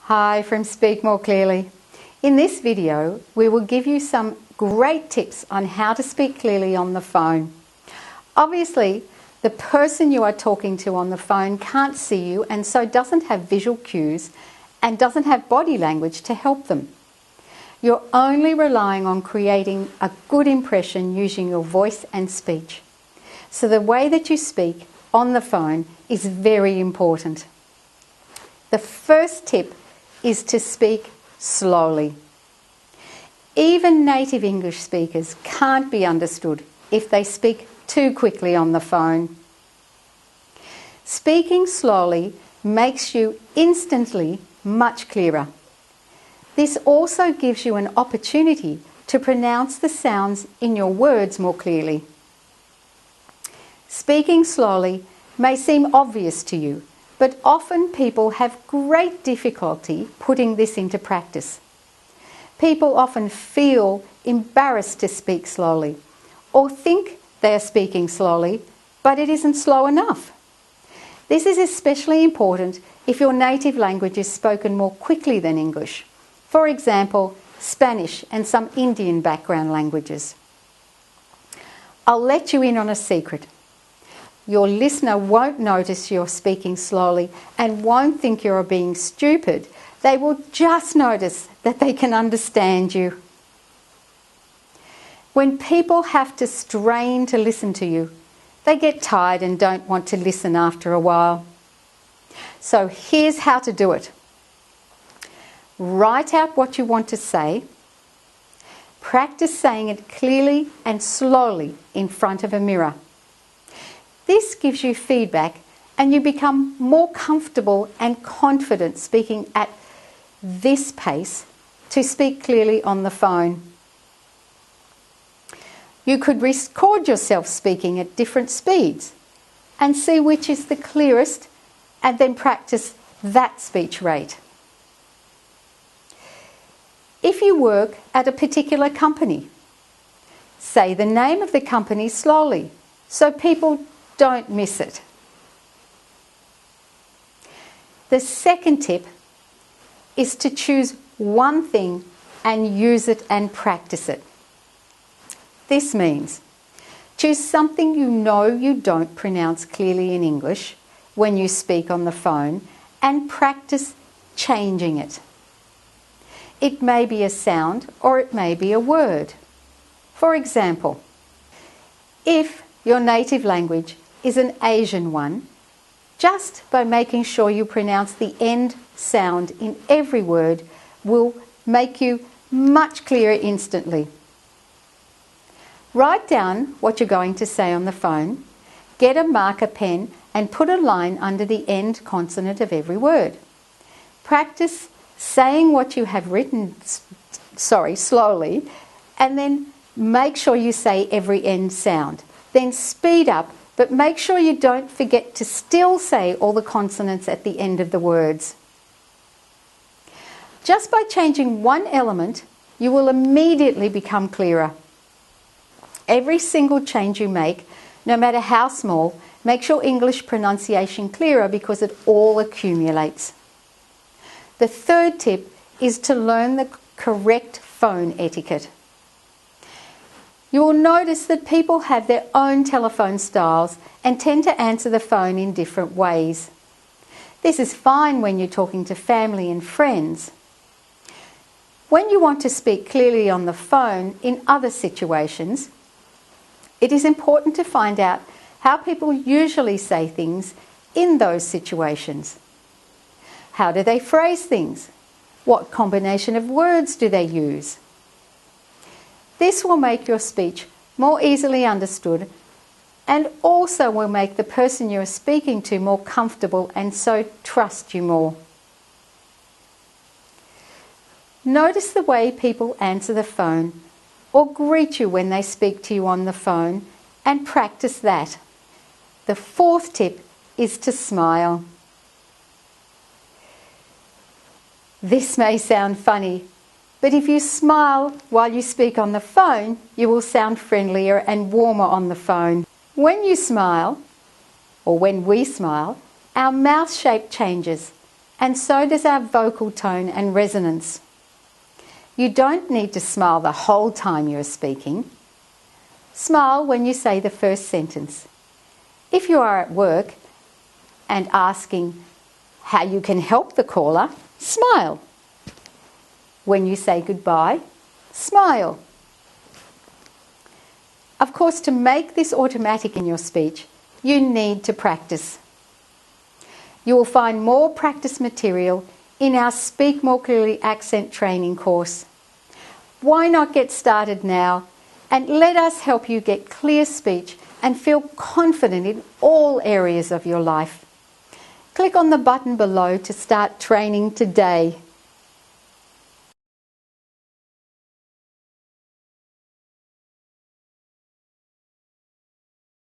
Hi from Speak More Clearly. In this video, we will give you some great tips on how to speak clearly on the phone. Obviously, the person you are talking to on the phone can't see you and so doesn't have visual cues and doesn't have body language to help them. You're only relying on creating a good impression using your voice and speech. So the way that you speak on the phone is very important. The first tip is to speak slowly. Even native English speakers can't be understood if they speak too quickly on the phone. Speaking slowly makes you instantly much clearer. This also gives you an opportunity to pronounce the sounds in your words more clearly. Speaking slowly may seem obvious to you, but often people have great difficulty putting this into practice. People often feel embarrassed to speak slowly or think they are speaking slowly, but it isn't slow enough. This is especially important if your native language is spoken more quickly than English. For example, Spanish and some Indian background languages. I'll let you in on a secret. Your listener won't notice you're speaking slowly and won't think you're being stupid. They will just notice that they can understand you. When people have to strain to listen to you, they get tired and don't want to listen after a while. So here's how to do it. Write out what you want to say. Practice saying it clearly and slowly in front of a mirror. This gives you feedback and you become more comfortable and confident speaking at this pace to speak clearly on the phone. You could record yourself speaking at different speeds and see which is the clearest and then practice that speech rate. If you work at a particular company, say the name of the company slowly so people don't miss it. The second tip is to choose one thing and use it and practice it. This means choose something you know you don't pronounce clearly in English when you speak on the phone and practice changing it. It may be a sound or it may be a word. For example, if your native language is an Asian one, just by making sure you pronounce the end sound in every word will make you much clearer instantly. Write down what you're going to say on the phone, get a marker pen and put a line under the end consonant of every word. Practice saying what you have written slowly, and then make sure you say every end sound. Then speed up, but make sure you don't forget to still say all the consonants at the end of the words. Just by changing one element, you will immediately become clearer. Every single change you make, no matter how small, makes your English pronunciation clearer because it all accumulates. The third tip is to learn the correct phone etiquette. You will notice that people have their own telephone styles and tend to answer the phone in different ways. This is fine when you're talking to family and friends. When you want to speak clearly on the phone in other situations, it is important to find out how people usually say things in those situations. How do they phrase things? What combination of words do they use? This will make your speech more easily understood and also will make the person you are speaking to more comfortable and so trust you more. Notice the way people answer the phone or greet you when they speak to you on the phone and practice that. The fourth tip is to smile. This may sound funny, but if you smile while you speak on the phone, you will sound friendlier and warmer on the phone. When you smile, or when we smile, our mouth shape changes and so does our vocal tone and resonance. You don't need to smile the whole time you're speaking. Smile when you say the first sentence. If you are at work and asking how you can help the caller, smile. When you say goodbye, smile. Of course, to make this automatic in your speech, you need to practice. You will find more practice material in our Speak More Clearly accent training course. Why not get started now and let us help you get clear speech and feel confident in all areas of your life. Click on the button below to start training today.